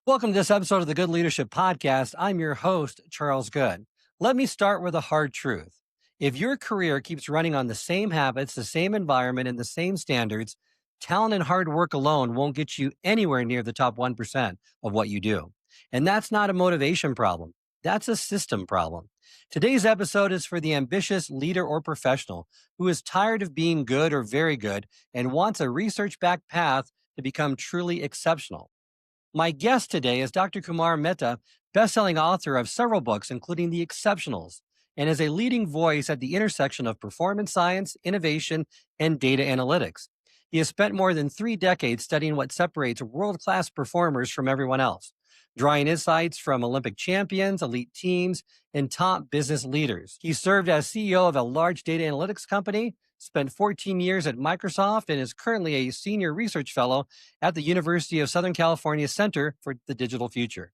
Welcome to this episode of the Good Leadership Podcast. I'm your host, Charles Good. Let me start with a hard truth. If your career keeps running on the same habits, the same environment, and the same standards, talent and hard work alone won't get you anywhere near the top 1% of what you do. And that's not a motivation problem. That's a system problem. Today's episode is for the ambitious leader or professional who is tired of being good or very good and wants a research-backed path to become truly exceptional. My guest today is Dr. Kumar Mehta, best-selling author of several books, including The Exceptionals, and is a leading voice at the intersection of performance science, innovation, and data analytics. He has spent more than 3 decades studying what separates world-class performers from everyone else, drawing insights from Olympic champions, elite teams, and top business leaders. He served as CEO of a large data analytics company, spent 14 years at Microsoft, and is currently a senior research fellow at the University of Southern California Center for the Digital Future.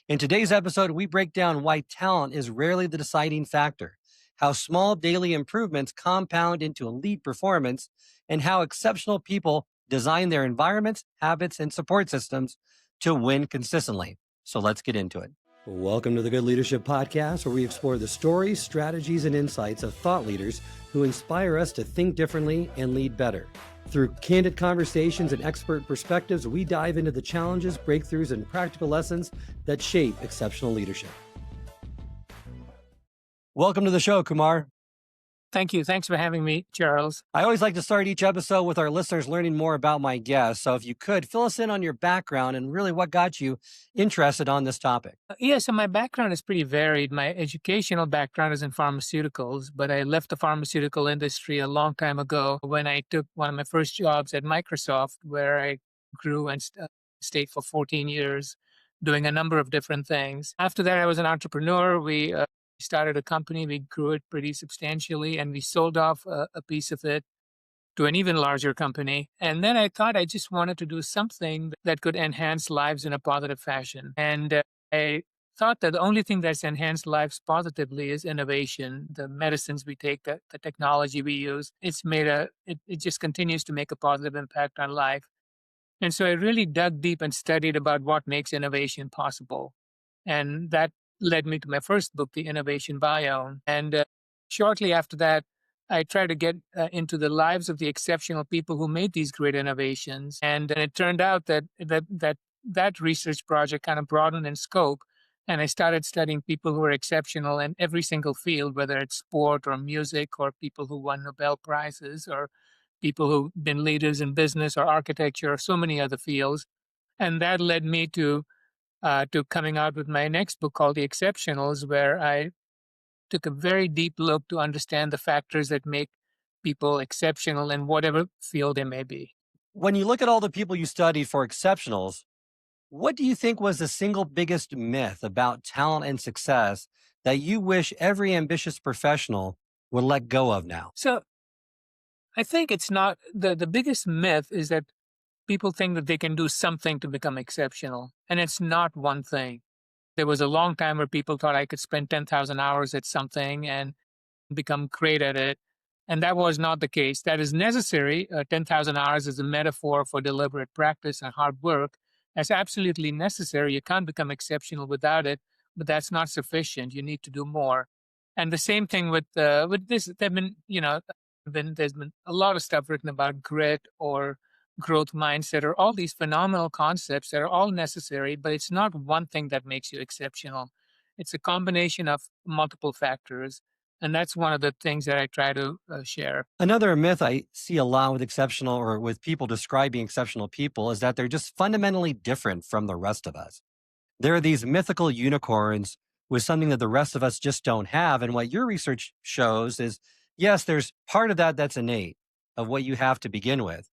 In today's episode, we break down why talent is rarely the deciding factor, how small daily improvements compound into elite performance, and how exceptional people design their environments, habits, and support systems to win consistently. So let's get into it. Welcome to the Good Leadership Podcast, where we explore the stories, strategies, and insights of thought leaders who inspire us to think differently and lead better. Through candid conversations and expert perspectives, we dive into the challenges, breakthroughs, and practical lessons that shape exceptional leadership. Welcome to the show, Kumar. Thank you. Thanks for having me, Charles. I always like to start each episode with our listeners learning more about my guest. So if you could, fill us in on your background and really what got you interested on this topic. So my background is pretty varied. My educational background is in pharmaceuticals, but I left the pharmaceutical industry a long time ago when I took one of my first jobs at Microsoft, where I grew and stayed for 14 years doing a number of different things. After that, I was an entrepreneur. We started a company. We grew it pretty substantially, and we sold off a piece of it to an even larger company. And then I thought I just wanted to do something that could enhance lives in a positive fashion. And I thought that the only thing that's enhanced lives positively is innovation. The medicines we take, the technology we use, it just continues to make a positive impact on life. And so I really dug deep and studied about what makes innovation possible. And that led me to my first book, The Innovation Biome. And shortly after that, I tried to get into the lives of the exceptional people who made these great innovations. And it turned out that research project kind of broadened in scope. And I started studying people who are exceptional in every single field, whether it's sport or music or people who won Nobel Prizes or people who've been leaders in business or architecture or so many other fields. And that led me to coming out with my next book called The Exceptionals, where I took a very deep look to understand the factors that make people exceptional in whatever field they may be. When you look at all the people you studied for exceptionals, what do you think was the single biggest myth about talent and success that you wish every ambitious professional would let go of now? So I think it's not the biggest myth is that people think that they can do something to become exceptional, and it's not one thing. There was a long time where people thought I could spend 10,000 hours at something and become great at it. And that was not the case. That is necessary. 10,000 hours is a metaphor for deliberate practice and hard work. That's absolutely necessary. You can't become exceptional without it, but that's not sufficient. You need to do more. And the same thing with this. There's been a lot of stuff written about grit or growth mindset or all these phenomenal concepts that are all necessary, but it's not one thing that makes you exceptional. It's a combination of multiple factors. And that's one of the things that I try to share. Another myth I see a lot with exceptional or with people describing exceptional people is that they're just fundamentally different from the rest of us. There are these mythical unicorns with something that the rest of us just don't have. And what your research shows is, yes, there's part of that that's innate of what you have to begin with.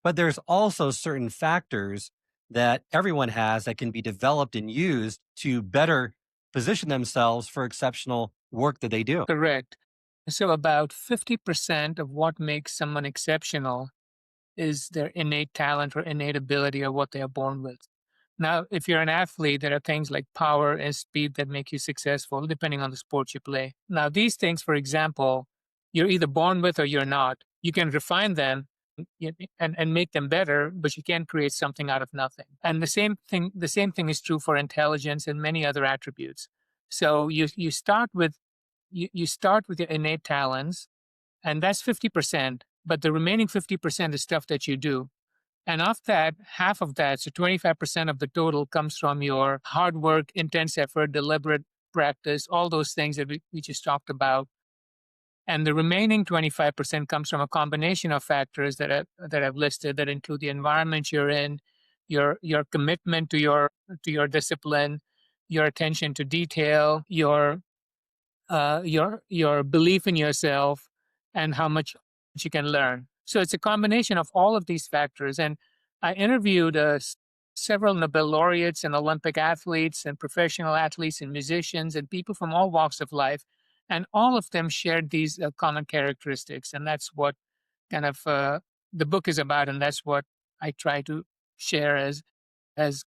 But there's also certain factors that everyone has that can be developed and used to better position themselves for exceptional work that they do. Correct. So about 50% of what makes someone exceptional is their innate talent or innate ability or what they are born with. Now, if you're an athlete, there are things like power and speed that make you successful, depending on the sport you play. Now, these things, for example, you're either born with or you're not. You can refine them, and make them better, but you can't create something out of nothing. And the same thing is true for intelligence and many other attributes. So you start with your innate talents, and that's 50%, but the remaining 50% is stuff that you do. And of that, half of that, so 25% of the total, comes from your hard work, intense effort, deliberate practice, all those things that we just talked about. And the remaining 25% comes from a combination of factors that I've listed, that include the environment you're in, your commitment to your discipline, your attention to detail, your belief in yourself, and how much you can learn. So it's a combination of all of these factors. And I interviewed several Nobel laureates and Olympic athletes and professional athletes and musicians and people from all walks of life, and all of them shared these common characteristics. And that's what kind of the book is about, and that's what I try to share as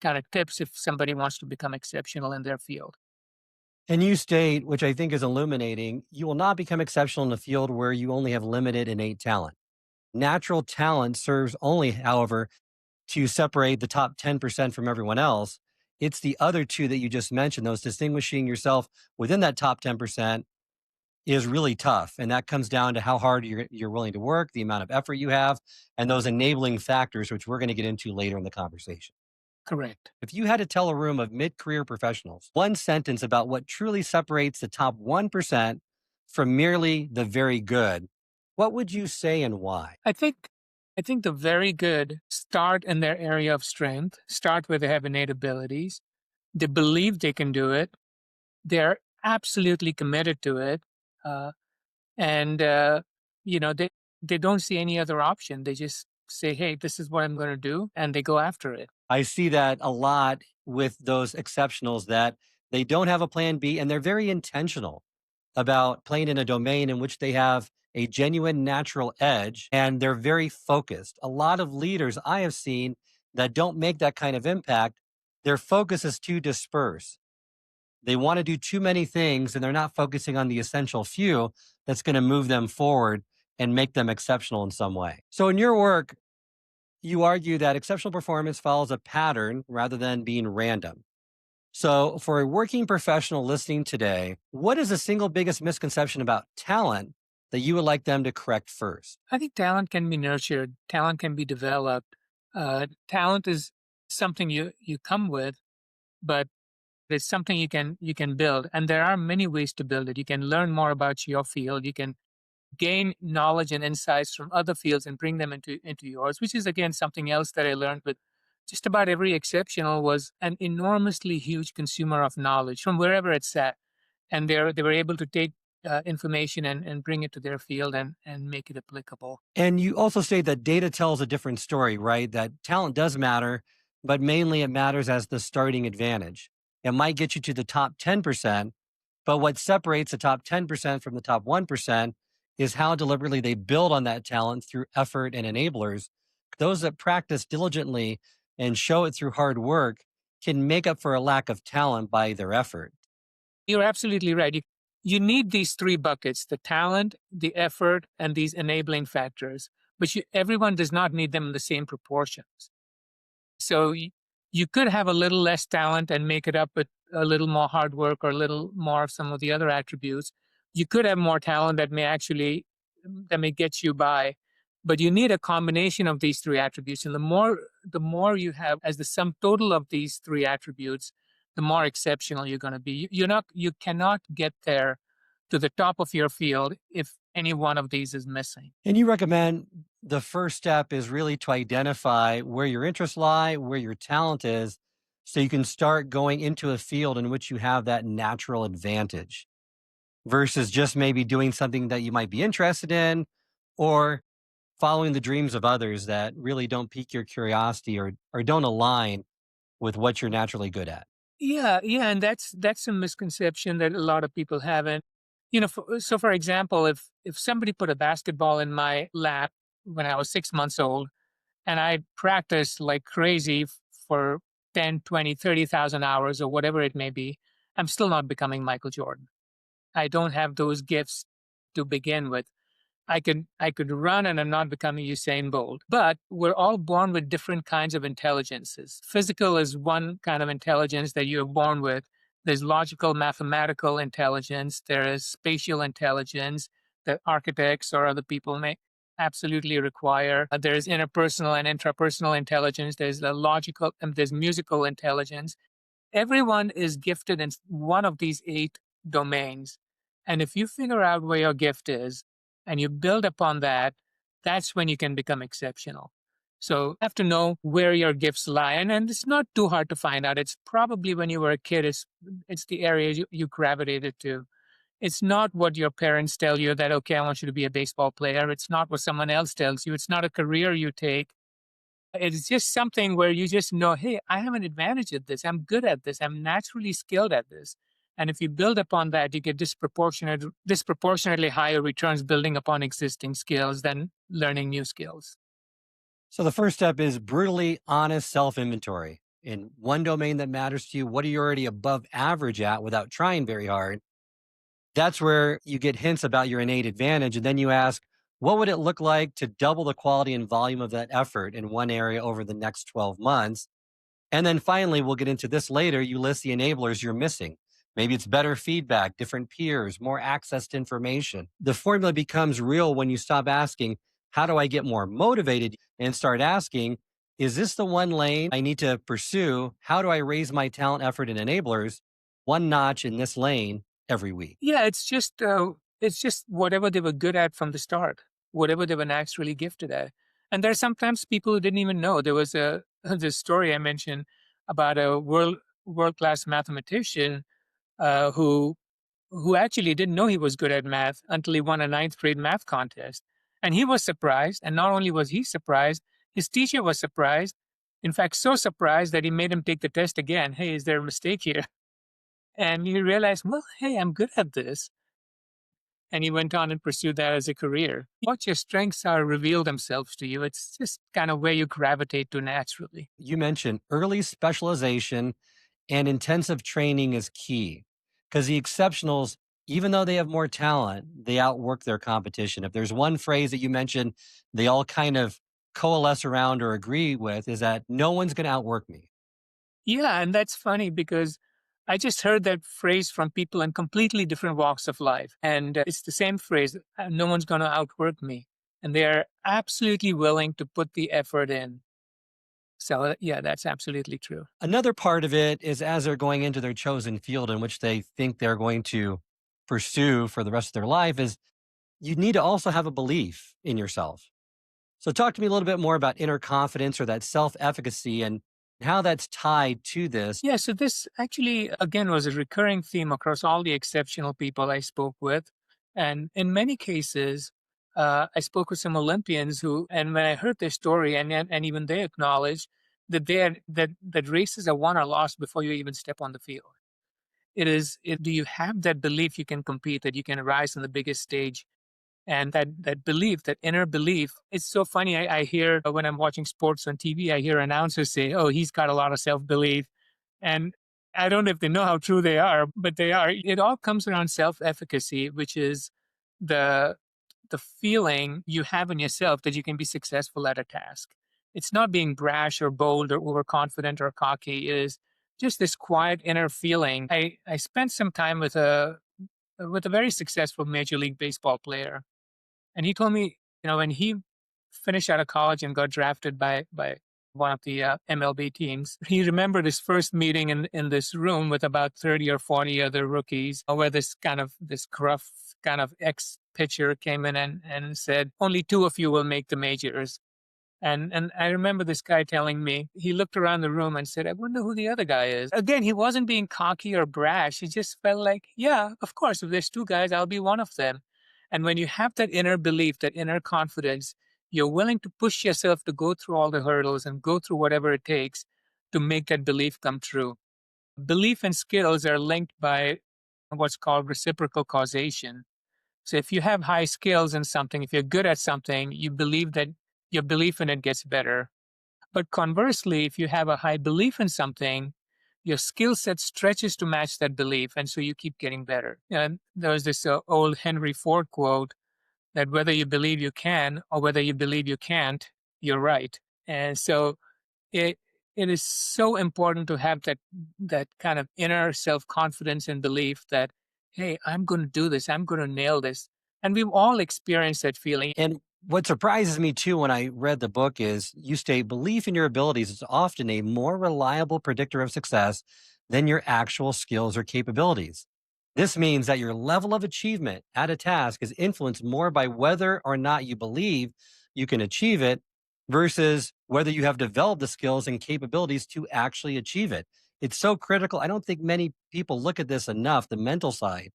kind of tips if somebody wants to become exceptional in their field. And you state, which I think is illuminating, you will not become exceptional in a field where you only have limited innate talent. Natural talent serves only, however, to separate the top 10% from everyone else. It's the other two that you just mentioned, those distinguishing yourself within that top 10% is really tough. And that comes down to how hard you're willing to work, the amount of effort you have, and those enabling factors, which we're going to get into later in the conversation. Correct. If you had to tell a room of mid career professionals one sentence about what truly separates the top 1% from merely the very good, what would you say and why? I think the very good start in their area of strength, start where they have innate abilities. They believe they can do it. They're absolutely committed to it. Uh, and they don't see any other option. They just say, "Hey, this is what I'm going to do," and they go after it. I see that a lot with those exceptionals that they don't have a plan B and they're very intentional about playing in a domain in which they have a genuine natural edge and they're very focused. A lot of leaders I have seen that don't make that kind of impact, their focus is too dispersed. They want to do too many things and they're not focusing on the essential few that's going to move them forward and make them exceptional in some way. So, in your work, you argue that exceptional performance follows a pattern rather than being random. So, for a working professional listening today, what is the single biggest misconception about talent that you would like them to correct first? I think talent can be nurtured. Talent can be developed. Talent is something you come with, but it's something you can build. And there are many ways to build it. You can learn more about your field. You can gain knowledge and insights from other fields and bring them into yours, which is again something else that I learned with just about every exceptional. Was an enormously huge consumer of knowledge from wherever it's at, and they were able to take information and bring it to their field and make it applicable. And you also say that data tells a different story, right? That talent does matter, but mainly it matters as the starting advantage. It might get you to the top 10%, but what separates the top 10% from the top 1% is how deliberately they build on that talent through effort and enablers. Those that practice diligently and show it through hard work can make up for a lack of talent by their effort. You're absolutely right. You need these three buckets: the talent, the effort, and these enabling factors. But everyone does not need them in the same proportions. So you could have a little less talent and make it up with a little more hard work or a little more of some of the other attributes. You could have more talent that may get you by, but you need a combination of these three attributes. And the more you have as the sum total of these three attributes, the more exceptional you're going to be. You cannot get there to the top of your field if any one of these is missing. And you recommend the first step is really to identify where your interests lie, where your talent is, so you can start going into a field in which you have that natural advantage versus just maybe doing something that you might be interested in or following the dreams of others that really don't pique your curiosity or don't align with what you're naturally good at. Yeah, and that's a misconception that a lot of people have. And so for example, if somebody put a basketball in my lap when I was 6 months old, and I practiced like crazy for 10, 20, 30,000 hours or whatever it may be, I'm still not becoming Michael Jordan. I don't have those gifts to begin with. I could run and I'm not becoming Usain Bolt. But we're all born with different kinds of intelligences. Physical is one kind of intelligence that you're born with. There's logical, mathematical intelligence. There is spatial intelligence that architects or other people may absolutely require. There's interpersonal and intrapersonal intelligence. There's the logical and there's musical intelligence. Everyone is gifted in one of these eight domains. And if you figure out where your gift is and you build upon that, that's when you can become exceptional. So you have to know where your gifts lie. And it's not too hard to find out. It's probably when you were a kid, it's the area you gravitated to. It's not what your parents tell you that, okay, I want you to be a baseball player. It's not what someone else tells you. It's not a career you take. It's just something where you just know, hey, I have an advantage at this. I'm good at this. I'm naturally skilled at this. And if you build upon that, you get disproportionately higher returns building upon existing skills than learning new skills. So the first step is brutally honest self inventory. In one domain that matters to you, what are you already above average at without trying very hard? That's where you get hints about your innate advantage. And then you ask, what would it look like to double the quality and volume of that effort in one area over the next 12 months? And then finally, we'll get into this later. You list the enablers you're missing. Maybe it's better feedback, different peers, more access to information. The formula becomes real when you stop asking, how do I get more motivated? And start asking, is this the one lane I need to pursue? How do I raise my talent, effort, and enablers one notch in this lane every week? Yeah, it's just whatever they were good at from the start, whatever they were naturally gifted at. And there's sometimes people who didn't even know. There was a this story I mentioned about a world class mathematician who actually didn't know he was good at math until he won a ninth grade math contest. And he was surprised. And not only was he surprised, his teacher was surprised. In fact, so surprised that he made him take the test again. Hey, is there a mistake here? And he realized, well, hey, I'm good at this. And he went on and pursued that as a career. What your strengths are reveal themselves to you. It's just kind of where you gravitate to naturally. You mentioned early specialization and intensive training is key because the exceptionals, even though they have more talent, they outwork their competition. If there's one phrase that you mentioned, they all kind of coalesce around or agree with is that no one's going to outwork me. Yeah, and that's funny because I just heard that phrase from people in completely different walks of life. And it's the same phrase, no one's going to outwork me. And they're absolutely willing to put the effort in. So, yeah, that's absolutely true. Another part of it is as they're going into their chosen field in which they think they're going to pursue for the rest of their life is you need to also have a belief in yourself. So talk to me a little bit more about inner confidence or that self-efficacy and how that's tied to this. Yeah, so this actually, again, was a recurring theme across all the exceptional people I spoke with. And in many cases, I spoke with some Olympians who, and when I heard their story, and even they acknowledged that that races are won or lost before you even step on the field. Do you have that belief you can compete, that you can rise on the biggest stage? And that belief, that inner belief, it's so funny. I hear when I'm watching sports on TV, I hear announcers say, "Oh, he's got a lot of self belief," and I don't know if they know how true they are, but they are. It all comes around self efficacy, which is the the feeling you have in yourself that you can be successful at a task. It's not being brash or bold or overconfident or cocky. It is just this quiet inner feeling. I spent some time with a very successful Major League Baseball player, and he told me, when he finished out of college and got drafted by one of the MLB teams, he remembered his first meeting in this room with about 30 or 40 other rookies, where this gruff kind of ex pitcher came in and said, only two of you will make the majors. And I remember this guy telling me, he looked around the room and said, I wonder who the other guy is. Again, he wasn't being cocky or brash. He just felt like, yeah, of course, if there's two guys, I'll be one of them. And when you have that inner belief, that inner confidence, you're willing to push yourself to go through all the hurdles and go through whatever it takes to make that belief come true. Belief and skills are linked by what's called reciprocal causation. So if you have high skills in something, if you're good at something, you believe that your belief in it gets better. But conversely, if you have a high belief in something, your skill set stretches to match that belief. And so you keep getting better. And there was this old Henry Ford quote that whether you believe you can or whether you believe you can't, you're right. And so it it is so important to have that kind of inner self-confidence and belief that, hey, I'm going to do this, I'm going to nail this. And we've all experienced that feeling. And what surprises me too when I read the book is you state belief in your abilities is often a more reliable predictor of success than your actual skills or capabilities. This means that your level of achievement at a task is influenced more by whether or not you believe you can achieve it versus whether you have developed the skills and capabilities to actually achieve it. It's so critical. I don't think many people look at this enough, the mental side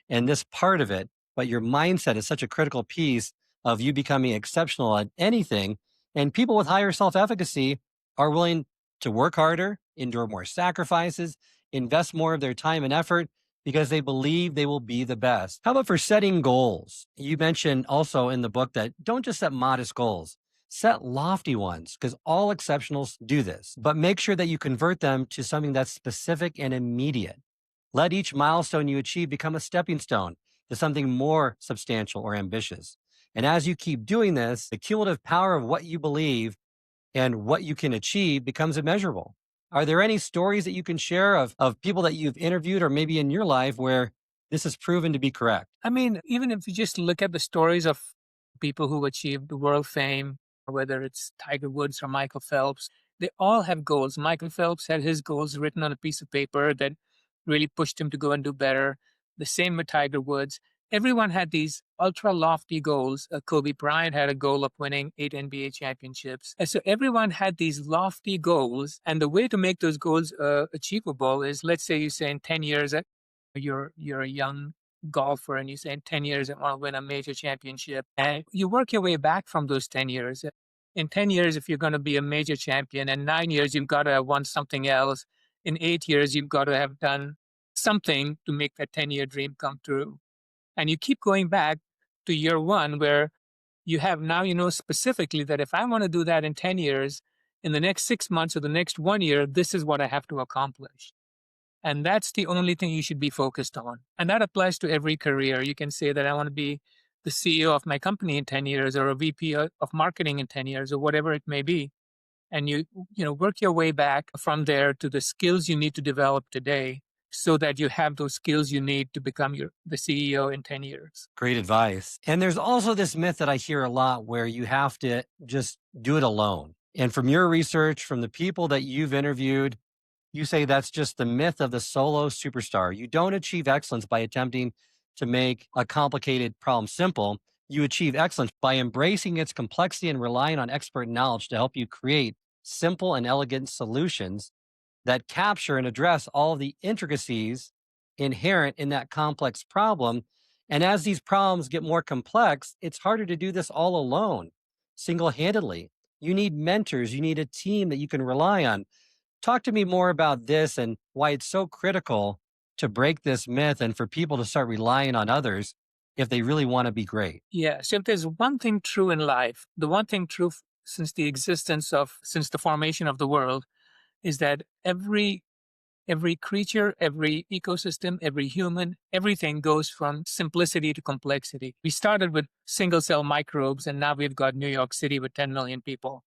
and this part of it, but your mindset is such a critical piece of you becoming exceptional at anything. And people with higher self efficacy are willing to work harder, endure more sacrifices, invest more of their time and effort because they believe they will be the best. How about for setting goals? You mentioned also in the book that don't just set modest goals, set lofty ones because all exceptionals do this, but make sure that you convert them to something that's specific and immediate. Let each milestone you achieve become a stepping stone to something more substantial or ambitious. And as you keep doing this, the cumulative power of what you believe and what you can achieve becomes immeasurable. Are there any stories that you can share of people that you've interviewed or maybe in your life where this has proven to be correct? I mean, even if you just look at the stories of people who achieved world fame, whether it's Tiger Woods or Michael Phelps, they all have goals. Michael Phelps had his goals written on a piece of paper that really pushed him to go and do better. The same with Tiger Woods. Everyone had these ultra lofty goals. Kobe Bryant had a goal of winning 8 NBA championships. And so everyone had these lofty goals. And the way to make those goals achievable is, let's say you say in 10 years, you're a young golfer and you say in 10 years I want to win a major championship, and you work your way back from those 10 years. In 10 years, if you're going to be a major champion, in 9 years you've got to have won something else, in 8 years you've got to have done something to make that 10-year dream come true. And you keep going back to year one where you have now, you know specifically that if I want to do that in 10 years, in the next 6 months or the next 1 year, this is what I have to accomplish. And that's the only thing you should be focused on. And that applies to every career. You can say that I want to be the CEO of my company in 10 years or a VP of marketing in 10 years or whatever it may be. And you work your way back from there to the skills you need to develop today so that you have those skills you need to become the CEO in 10 years. Great advice. And there's also this myth that I hear a lot where you have to just do it alone. And from your research, from the people that you've interviewed, you say that's just the myth of the solo superstar. You don't achieve excellence by attempting to make a complicated problem simple. You achieve excellence by embracing its complexity and relying on expert knowledge to help you create simple and elegant solutions that capture and address all of the intricacies inherent in that complex problem. And as these problems get more complex, it's harder to do this all alone, single handedly. You need mentors, you need a team that you can rely on. Talk to me more about this and why it's so critical to break this myth and for people to start relying on others if they really want to be great. Yeah. So if there's one thing true in life, the one thing true since the formation of the world is that every creature, every ecosystem, every human, everything goes from simplicity to complexity. We started with single cell microbes, and now we've got New York City with 10 million people.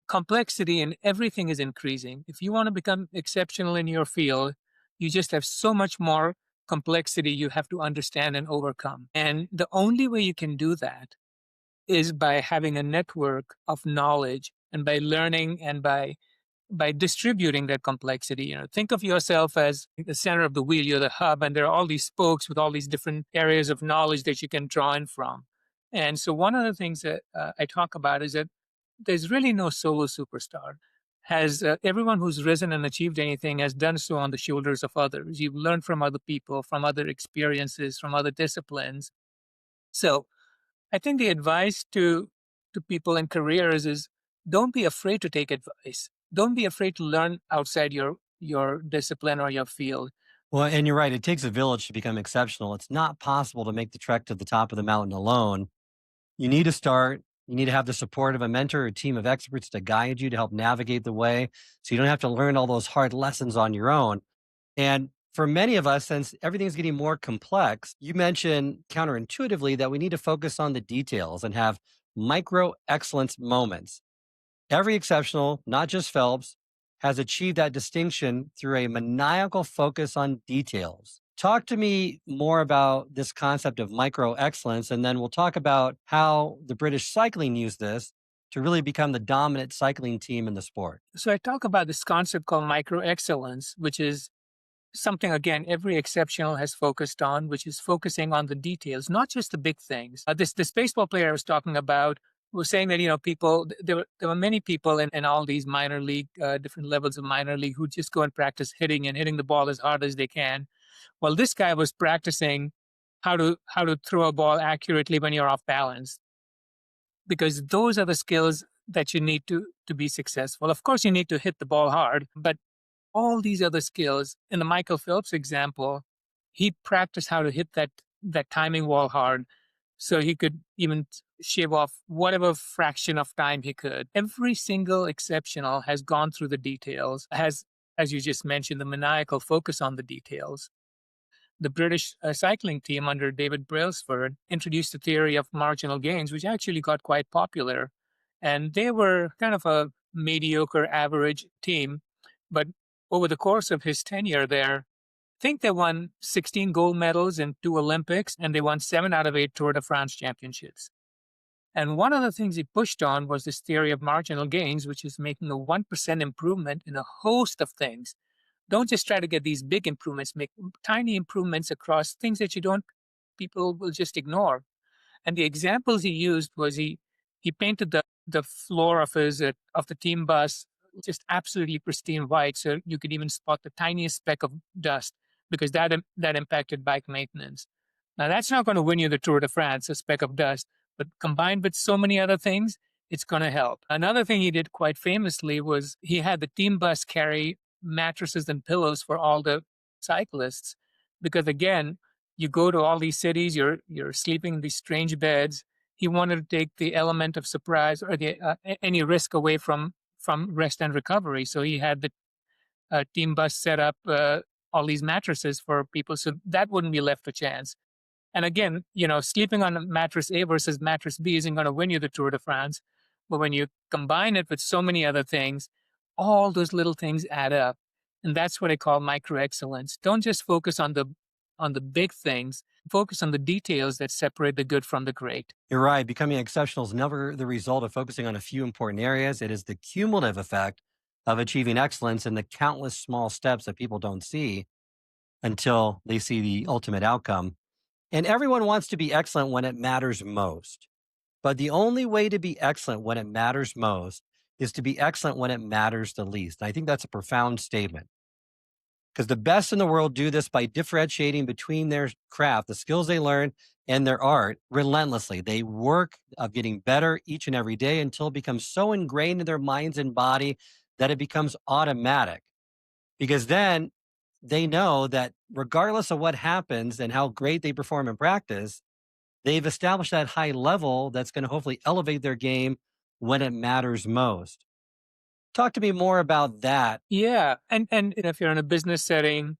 Complexity in everything is increasing. If you want to become exceptional in your field, you just have so much more complexity you have to understand and overcome. And the only way you can do that is by having a network of knowledge and by learning and by distributing that complexity. Think of yourself as the center of the wheel, you're the hub, and there are all these spokes with all these different areas of knowledge that you can draw in from. And so one of the things that I talk about is that there's really no solo superstar. Has everyone who's risen and achieved anything has done so on the shoulders of others. You've learned from other people, from other experiences, from other disciplines. So I think the advice to people in careers is don't be afraid to take advice. Don't be afraid to learn outside your discipline or your field. Well, and you're right. It takes a village to become exceptional. It's not possible to make the trek to the top of the mountain alone. You need to start. You need to have the support of a mentor or a team of experts to guide you to help navigate the way so you don't have to learn all those hard lessons on your own. And For many of us, since everything's getting more complex, you mentioned counterintuitively that we need to focus on the details and have micro excellence moments. Every exceptional, not just Phelps, has achieved that distinction through a maniacal focus on details. Talk to me more about this concept of micro excellence, and then we'll talk about how the British cycling used this to really become the dominant cycling team in the sport. So I talk about this concept called micro excellence, which is something, again, every exceptional has focused on, which is focusing on the details, not just the big things. This baseball player I was talking about was saying that, people, there were many people in all these minor league, different levels of minor league, who just go and practice hitting and hitting the ball as hard as they can. Well, this guy was practicing how to throw a ball accurately when you're off balance, because those are the skills that you need to be successful. Of course, you need to hit the ball hard, but all these other skills. In the Michael Phelps example, he practiced how to hit that timing wall hard, so he could even shave off whatever fraction of time he could. Every single exceptional has gone through the details, has, as you just mentioned, the maniacal focus on the details. The British cycling team under David Brailsford introduced the theory of marginal gains, which actually got quite popular. And they were kind of a mediocre, average team. But over the course of his tenure there, I think they won 16 gold medals in 2 Olympics, and they won 7 out of 8 Tour de France championships. And one of the things he pushed on was this theory of marginal gains, which is making a 1% improvement in a host of things. Don't just try to get these big improvements, make tiny improvements across things that people will just ignore. And the examples he used was he painted the floor of the team bus just absolutely pristine white, so you could even spot the tiniest speck of dust, because that impacted bike maintenance. Now that's not going to win you the Tour de France, a speck of dust, but combined with so many other things, it's going to help. Another thing he did quite famously was he had the team bus carry mattresses and pillows for all the cyclists, because again, you go to all these cities, you're sleeping in these strange beds. He wanted to take the element of surprise or any risk away from rest and recovery. So he had the team bus set up all these mattresses for people, so that wouldn't be left to chance. And again, sleeping on mattress A versus mattress B isn't going to win you the Tour de France. But when you combine it with so many other things, all those little things add up. And that's what I call micro excellence. Don't just focus on the big things, focus on the details that separate the good from the great. You're right. Becoming exceptional is never the result of focusing on a few important areas. It is the cumulative effect of achieving excellence in the countless small steps that people don't see until they see the ultimate outcome. And everyone wants to be excellent when it matters most. But the only way to be excellent when it matters most is to be excellent when it matters the least. And I think that's a profound statement, because the best in the world do this by differentiating between their craft, the skills they learn, and their art relentlessly. They work of getting better each and every day until it becomes so ingrained in their minds and body that it becomes automatic. Because then they know that regardless of what happens and how great they perform in practice, they've established that high level that's going to hopefully elevate their game when it matters most. Talk to me more about that. Yeah. And if you're in a business setting,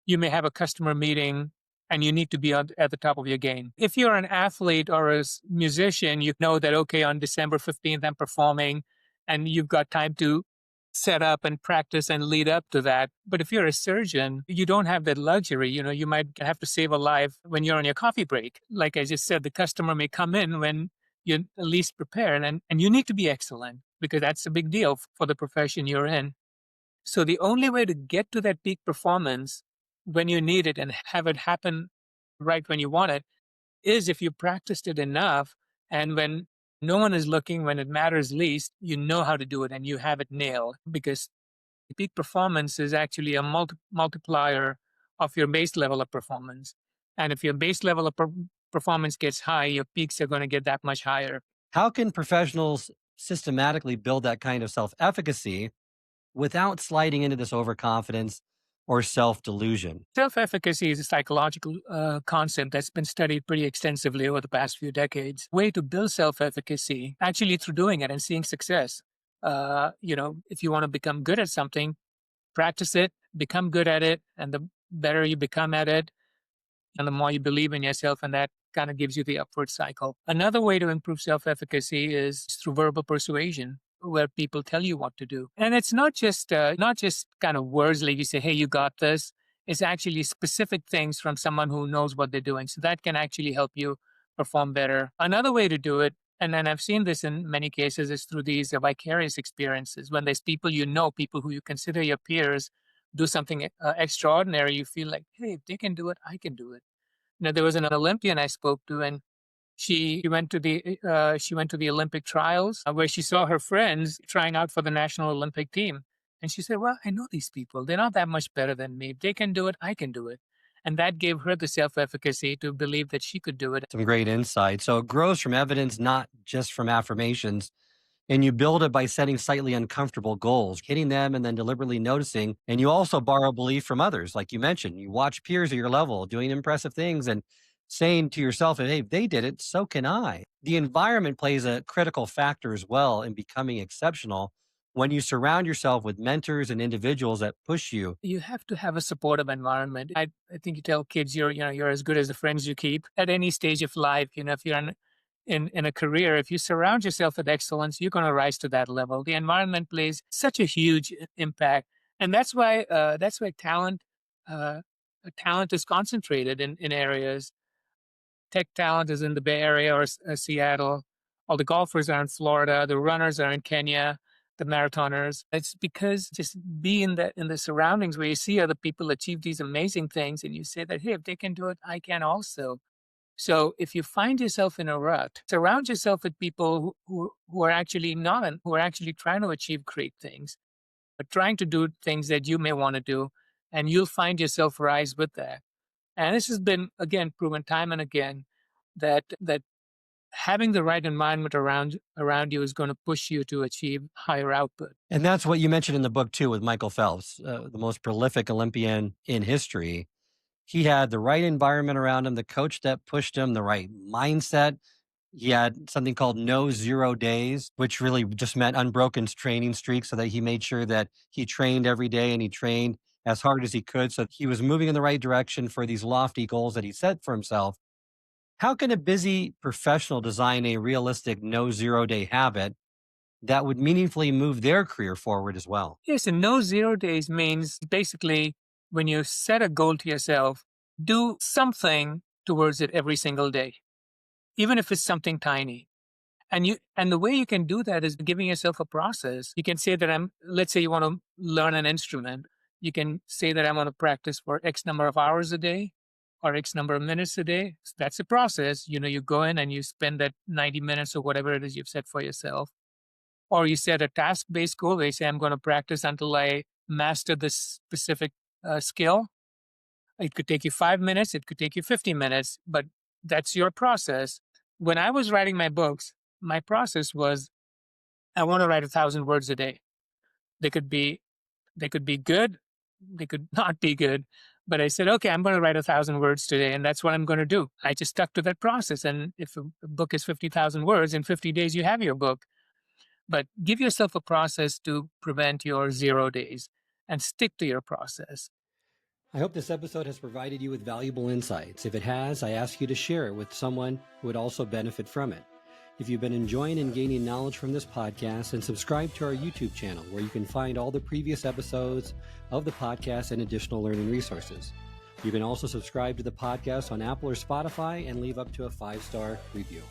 you may have a customer meeting and you need to be at the top of your game. If you're an athlete or a musician, you know that, okay, on December 15th, I'm performing, and you've got time to set up and practice and lead up to that. But if you're a surgeon, you don't have that luxury. You might have to save a life when you're on your coffee break. Like I just said, the customer may come in when you're least prepared, and you need to be excellent, because that's a big deal for the profession you're in. So the only way to get to that peak performance when you need it and have it happen right when you want it is if you practiced it enough, and when no one is looking, when it matters least, you know how to do it and you have it nailed, because peak performance is actually a multiplier of your base level of performance. And if your base level of performance gets high, your peaks are going to get that much higher. How can professionals systematically build that kind of self efficacy without sliding into this overconfidence or self delusion? Self-efficacy is a psychological concept that's been studied pretty extensively over the past few decades. Way to build self-efficacy, actually through doing it and seeing success. If you want to become good at something, practice it, become good at it, and the better you become at it, and the more you believe in yourself, and that kind of gives you the upward cycle. Another way to improve self-efficacy is through verbal persuasion, where people tell you what to do. And it's not just kind of words like you say, "Hey, you got this." It's actually specific things from someone who knows what they're doing. So that can actually help you perform better. Another way to do it, and then I've seen this in many cases, is through these vicarious experiences. When there's people you know, people who you consider your peers, do something extraordinary, you feel like, hey, if they can do it, I can do it. There was an Olympian I spoke to, and she went to the Olympic trials where she saw her friends trying out for the national Olympic team, and she said, "Well, I know these people. They're not that much better than me. If they can do it, I can do it." And that gave her the self-efficacy to believe that she could do it. Some great insight. So it grows from evidence, not just from affirmations. And you build it by setting slightly uncomfortable goals, hitting them and then deliberately noticing. And you also borrow belief from others. Like you mentioned, you watch peers at your level doing impressive things and saying to yourself, hey, if they did it, so can I. The environment plays a critical factor as well in becoming exceptional. When you surround yourself with mentors and individuals that push you, You have to have a supportive environment. I think you tell kids you're as good as the friends you keep at any stage of life. If you're in a career, if you surround yourself with excellence, you're going to rise to that level. The environment plays such a huge impact, and that's why uh, talent is concentrated in areas. Tech talent is in the Bay Area or Seattle. All the golfers are in Florida. The runners are in Kenya. The marathoners. It's because just be in the surroundings where you see other people achieve these amazing things, and you say that, hey, if they can do it, I can also. So if you find yourself in a rut, surround yourself with people who are actually not, who are actually trying to achieve great things, but trying to do things that you may want to do, and you'll find yourself rise with that. And this has been, again, proven time and again that having the right environment around you is going to push you to achieve higher output. and that's what you mentioned in the book too with Michael Phelps, the most prolific Olympian in history. He had the right environment around him, the coach that pushed him, the right mindset. He had something called no 0 days, which really just meant unbroken training streaks so that he made sure that he trained every day and he trained as hard as he could. So he was moving in the right direction for these lofty goals that he set for himself. How can a busy professional design a realistic no 0 day habit that would meaningfully move their career forward as well? Yes, and no 0 days means basically when you set a goal to yourself, do something towards it every single day, even if it's something tiny. And the way you can do that is giving yourself a process. You can say that let's say you want to learn an instrument. You can say that I'm going to practice for X number of hours a day or X number of minutes a day. That's a process. You go in and you spend that 90 minutes or whatever it is you've set for yourself. Or you set a task-based goal. They say, I'm going to practice until I master this specific skill. It could take you 5 minutes. It could take you 50 minutes, but that's your process. When I was writing my books, my process was, I want to write 1,000 words a day. They could be good. They could not be good. But I said, okay, I'm going to write 1,000 words today, and that's what I'm going to do. I just stuck to that process. And if a book is 50,000 words, in 50 days, you have your book. But give yourself a process to prevent your 0 days and stick to your process. I hope this episode has provided you with valuable insights. If it has, I ask you to share it with someone who would also benefit from it. If you've been enjoying and gaining knowledge from this podcast, then subscribe to our YouTube channel where you can find all the previous episodes of the podcast and additional learning resources. You can also subscribe to the podcast on Apple or Spotify and leave up to a 5-star review.